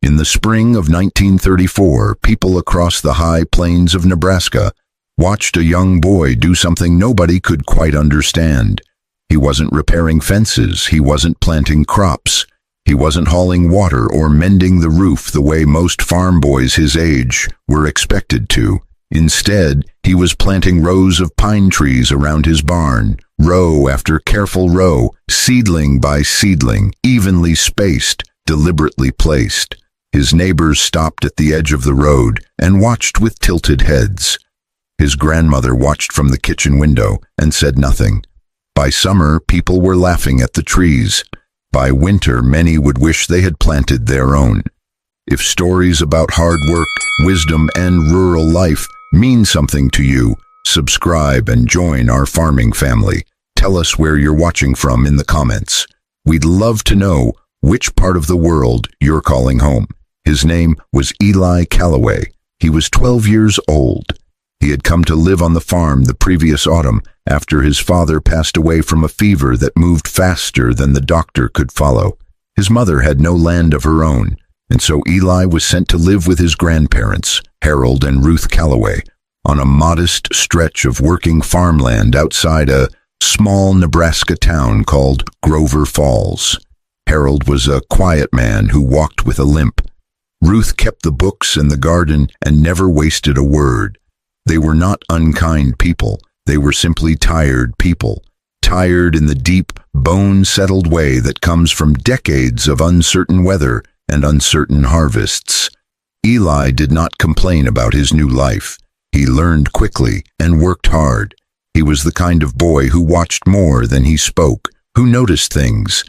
In the spring of 1934, people across the high plains of Nebraska watched a young boy do something nobody could quite understand. He wasn't repairing fences, he wasn't planting crops, he wasn't hauling water or mending the roof the way most farm boys his age were expected to. Instead, he was planting rows of pine trees around his barn, row after careful row, seedling by seedling, evenly spaced, deliberately placed. His neighbors stopped at the edge of the road and watched with tilted heads. His grandmother watched from the kitchen window and said nothing. By summer, people were laughing at the trees. By winter, many would wish they had planted their own. If stories about hard work, wisdom, and rural life mean something to you, subscribe and join our farming family. Tell us where you're watching from in the comments. We'd love to know which part of the world you're calling home. His name was Eli Calloway. He was 12 years old. He had come to live on the farm the previous autumn after his father passed away from a fever that moved faster than the doctor could follow. His mother had no land of her own, and so Eli was sent to live with his grandparents, Harold and Ruth Calloway, on a modest stretch of working farmland outside a small Nebraska town called Grover Falls. Harold was a quiet man who walked with a limp. Ruth kept the books and the garden and never wasted a word. They were not unkind people. They were simply tired people, tired in the deep, bone-settled way that comes from decades of uncertain weather and uncertain harvests. Eli did not complain about his new life. He learned quickly and worked hard. He was the kind of boy who watched more than he spoke, who noticed things.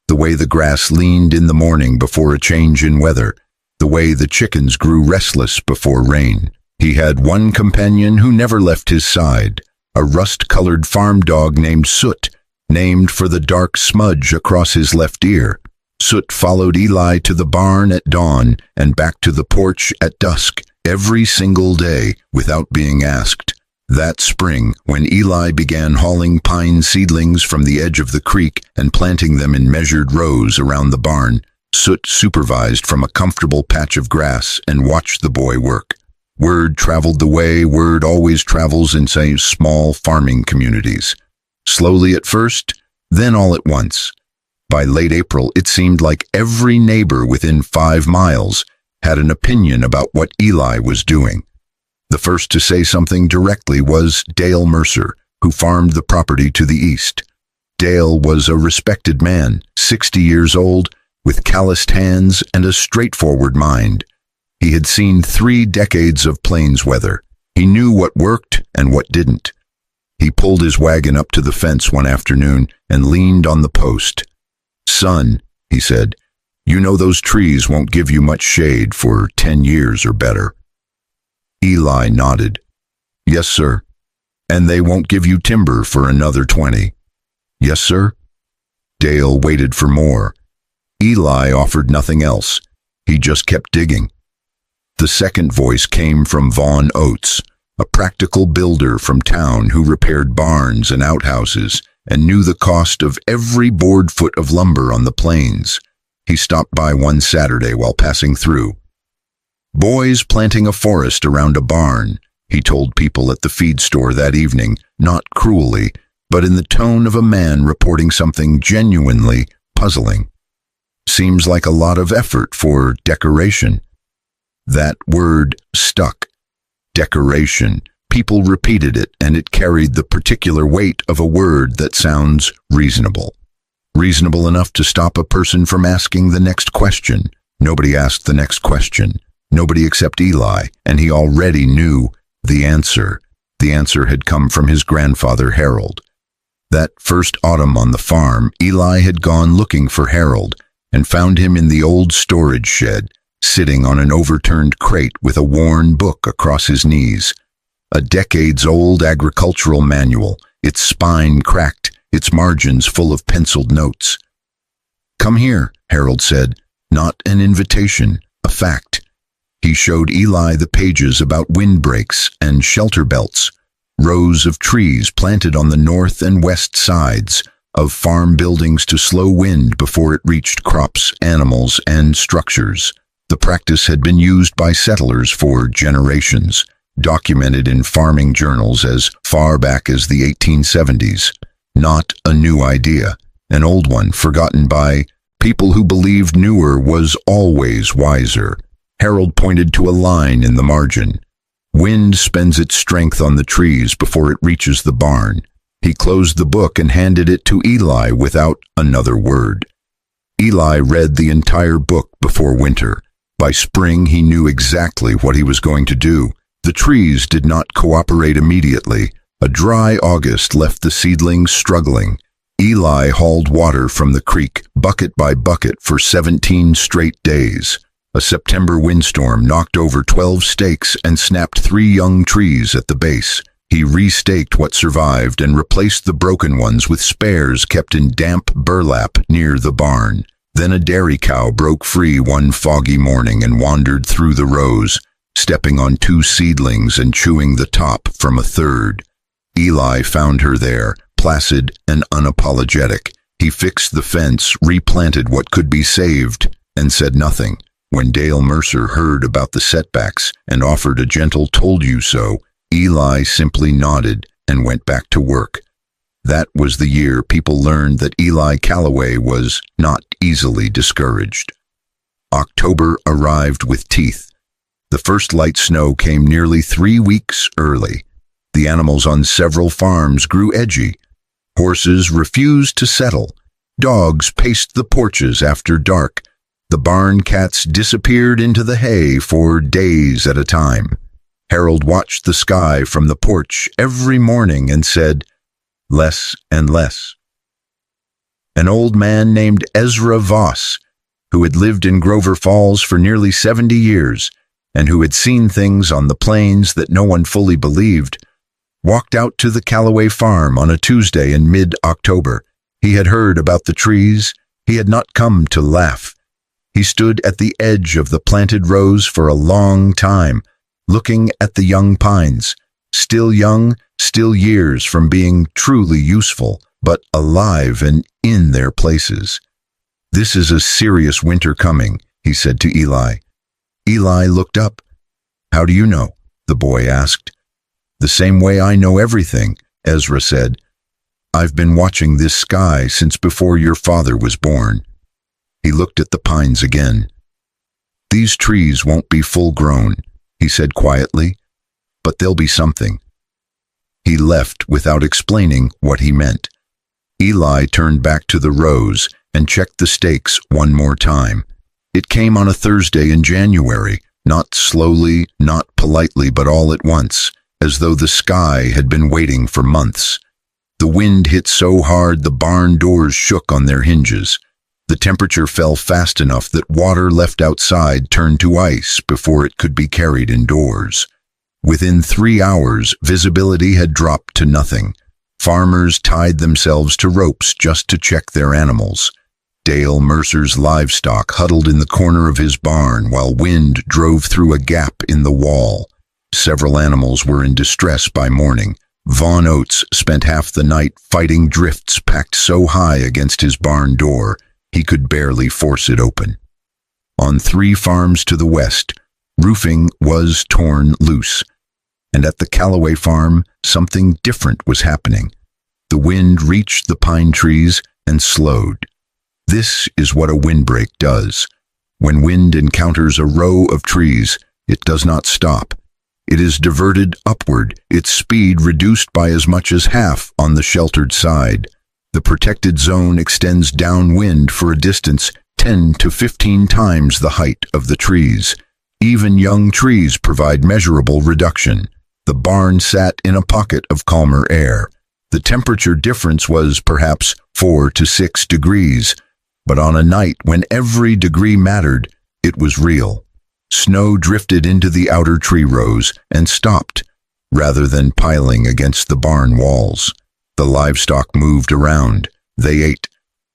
The way the grass leaned in the morning before a change in weather, the way the chickens grew restless before rain. He had one companion who never left his side, a rust-colored farm dog named Soot, named for the dark smudge across his left ear. Soot followed Eli to the barn at dawn and back to the porch at dusk, every single day without being asked. That spring, when Eli began hauling pine seedlings from the edge of the creek and planting them in measured rows around the barn, Soot supervised from a comfortable patch of grass and watched the boy work. Word traveled the way word always travels in small farming communities. Slowly at first, then all at once. By late April, it seemed like every neighbor within 5 miles had an opinion about what Eli was doing. The first to say something directly was Dale Mercer, who farmed the property to the east. Dale was a respected man, 60 years old, with calloused hands and a straightforward mind. He had seen 3 decades of plains weather. He knew what worked and what didn't. He pulled his wagon up to the fence one afternoon and leaned on the post. "Son," he said, "you know those trees won't give you much shade for 10 years or better." Eli nodded. "Yes, sir." "And they won't give you timber for another 20. "Yes, sir." Dale waited for more. Eli offered nothing else. He just kept digging. The second voice came from Vaughn Oates, a practical builder from town who repaired barns and outhouses and knew the cost of every board foot of lumber on the plains. He stopped by one Saturday while passing through. "Boys planting a forest around a barn," he told people at the feed store that evening, not cruelly, but in the tone of a man reporting something genuinely puzzling. "Seems like a lot of effort for decoration." That word stuck. Decoration. People repeated it, and it carried the particular weight of a word that sounds reasonable. Reasonable enough to stop a person from asking the next question. Nobody asked the next question. Nobody except Eli, and he already knew the answer. The answer had come from his grandfather, Harold. That first autumn on the farm, Eli had gone looking for Harold and found him in the old storage shed, sitting on an overturned crate with a worn book across his knees. A decades-old agricultural manual, its spine cracked, its margins full of penciled notes. "Come here," Harold said, not an invitation, a fact. He showed Eli the pages about windbreaks and shelter belts, rows of trees planted on the north and west sides of farm buildings to slow wind before it reached crops, animals, and structures. The practice had been used by settlers for generations, documented in farming journals as far back as the 1870s. Not a new idea, an old one forgotten by people who believed newer was always wiser. Harold pointed to a line in the margin. Wind spends its strength on the trees before it reaches the barn. He closed the book and handed it to Eli without another word. Eli read the entire book before winter. By spring, he knew exactly what he was going to do. The trees did not cooperate immediately. A dry August left the seedlings struggling. Eli hauled water from the creek, bucket by bucket, for 17 straight days. A September windstorm knocked over 12 stakes and snapped 3 young trees at the base. He restaked what survived and replaced the broken ones with spares kept in damp burlap near the barn. Then a dairy cow broke free one foggy morning and wandered through the rows, stepping on 2 seedlings and chewing the top from a third. Eli found her there, placid and unapologetic. He fixed the fence, replanted what could be saved, and said nothing. When Dale Mercer heard about the setbacks and offered a gentle "told you so," Eli simply nodded and went back to work. That was the year people learned that Eli Callaway was not easily discouraged. October arrived with teeth. The first light snow came nearly 3 weeks early. The animals on several farms grew edgy. Horses refused to settle. Dogs paced the porches after dark. The barn cats disappeared into the hay for days at a time. Harold watched the sky from the porch every morning and said, "Less and less." An old man named Ezra Voss, who had lived in Grover Falls for nearly 70 years and who had seen things on the plains that no one fully believed, walked out to the Callaway farm on a Tuesday in mid-October. He had heard about the trees. He had not come to laugh. He stood at the edge of the planted rows for a long time, looking at the young pines, still young, still years from being truly useful, but alive and in their places. "This is a serious winter coming," he said to Eli. Eli looked up. "How do you know?" the boy asked. "The same way I know everything," Ezra said. "I've been watching this sky since before your father was born." He looked at the pines again. "These trees won't be full grown," he said quietly, "but they'll be something." He left without explaining what he meant. Eli turned back to the rows and checked the stakes one more time. It came on a Thursday in January, not slowly, not politely, but all at once, as though the sky had been waiting for months. The wind hit so hard the barn doors shook on their hinges. The temperature fell fast enough that water left outside turned to ice before it could be carried indoors. Within 3 hours, visibility had dropped to nothing. Farmers tied themselves to ropes just to check their animals. Dale Mercer's livestock huddled in the corner of his barn while wind drove through a gap in the wall. Several animals were in distress by morning. Vaughn Oates spent half the night fighting drifts packed so high against his barn door he could barely force it open. On 3 farms to the west, roofing was torn loose, and at the Callaway farm, something different was happening. The wind reached the pine trees and slowed. This is what a windbreak does. When wind encounters a row of trees, it does not stop. It is diverted upward, its speed reduced by as much as half on the sheltered side. The protected zone extends downwind for a distance 10 to 15 times the height of the trees. Even young trees provide measurable reduction. The barn sat in a pocket of calmer air. The temperature difference was perhaps 4 to 6 degrees, but on a night when every degree mattered, it was real. Snow drifted into the outer tree rows and stopped, rather than piling against the barn walls. The livestock moved around. They ate.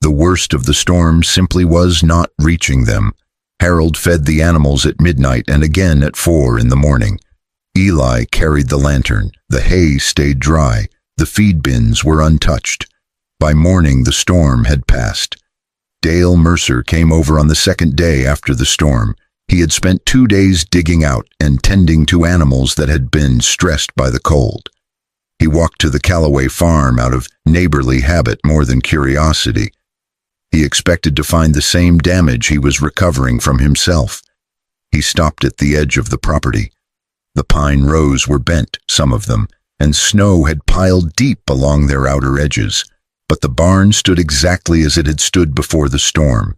The worst of the storm simply was not reaching them. Harold fed the animals at midnight and again at 4 in the morning. Eli carried the lantern. The hay stayed dry. The feed bins were untouched. By morning, the storm had passed. Dale Mercer came over on the second day after the storm. He had spent 2 days digging out and tending to animals that had been stressed by the cold. He walked to the Callaway farm out of neighborly habit more than curiosity. He expected to find the same damage he was recovering from himself. He stopped at the edge of the property. The pine rows were bent, some of them, and snow had piled deep along their outer edges. But the barn stood exactly as it had stood before the storm.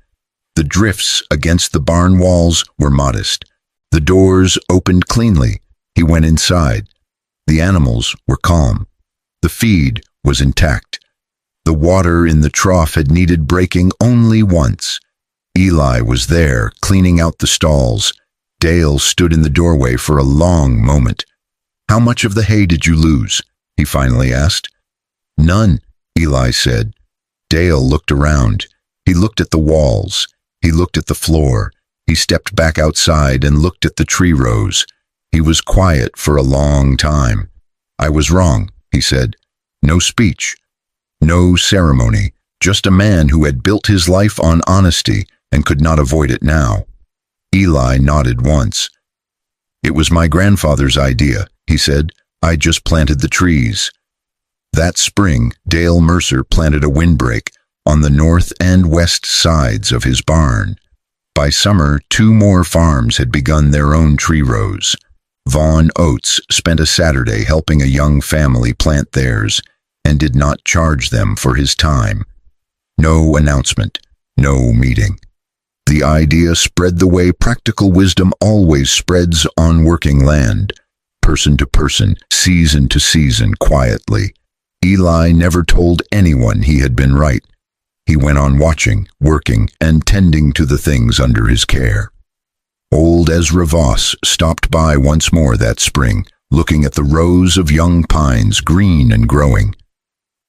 The drifts against the barn walls were modest. The doors opened cleanly. He went inside. The animals were calm. The feed was intact. The water in the trough had needed breaking only once. Eli was there, cleaning out the stalls. Dale stood in the doorway for a long moment. "How much of the hay did you lose?" he finally asked. "None," Eli said. Dale looked around. He looked at the walls. He looked at the floor. He stepped back outside and looked at the tree rows. He was quiet for a long time. "I was wrong," he said. No speech. No ceremony. Just a man who had built his life on honesty and could not avoid it now. Eli nodded once. "It was my grandfather's idea," he said. "I just planted the trees." That spring, Dale Mercer planted a windbreak on the north and west sides of his barn. By summer, 2 more farms had begun their own tree rows. Vaughn Oates spent a Saturday helping a young family plant theirs and did not charge them for his time. No announcement, no meeting. The idea spread the way practical wisdom always spreads on working land, person to person, season to season, quietly. Eli never told anyone he had been right. He went on watching, working, and tending to the things under his care. Old Ezra Voss stopped by once more that spring, looking at the rows of young pines, green and growing.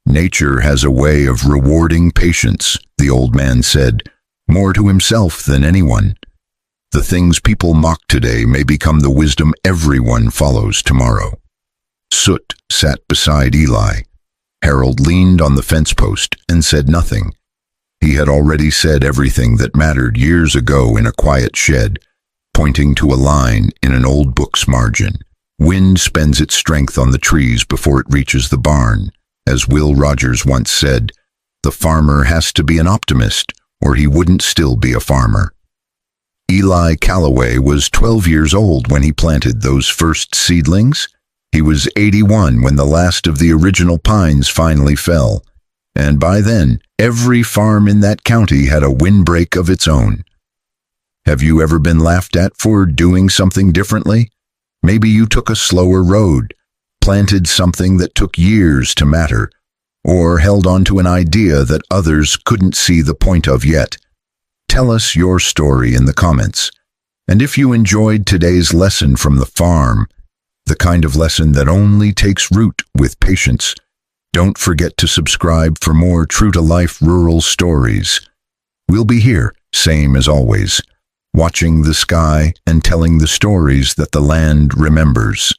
"Nature has a way of rewarding patience," the old man said, more to himself than anyone. "The things people mock today may become the wisdom everyone follows tomorrow." Soot sat beside Eli. Harold leaned on the fence post and said nothing. He had already said everything that mattered years ago in a quiet shed, pointing to a line in an old book's margin. "Wind spends its strength on the trees before it reaches the barn. As Will Rogers once said, the farmer has to be an optimist or he wouldn't still be a farmer." Eli Callaway was 12 years old when he planted those first seedlings. He was 81 when the last of the original pines finally fell, and by then, every farm in that county had a windbreak of its own. Have you ever been laughed at for doing something differently? Maybe you took a slower road, planted something that took years to matter, or held on to an idea that others couldn't see the point of yet. Tell us your story in the comments. And if you enjoyed today's lesson from the farm, the kind of lesson that only takes root with patience, don't forget to subscribe for more true-to-life rural stories. We'll be here, same as always, watching the sky and telling the stories that the land remembers.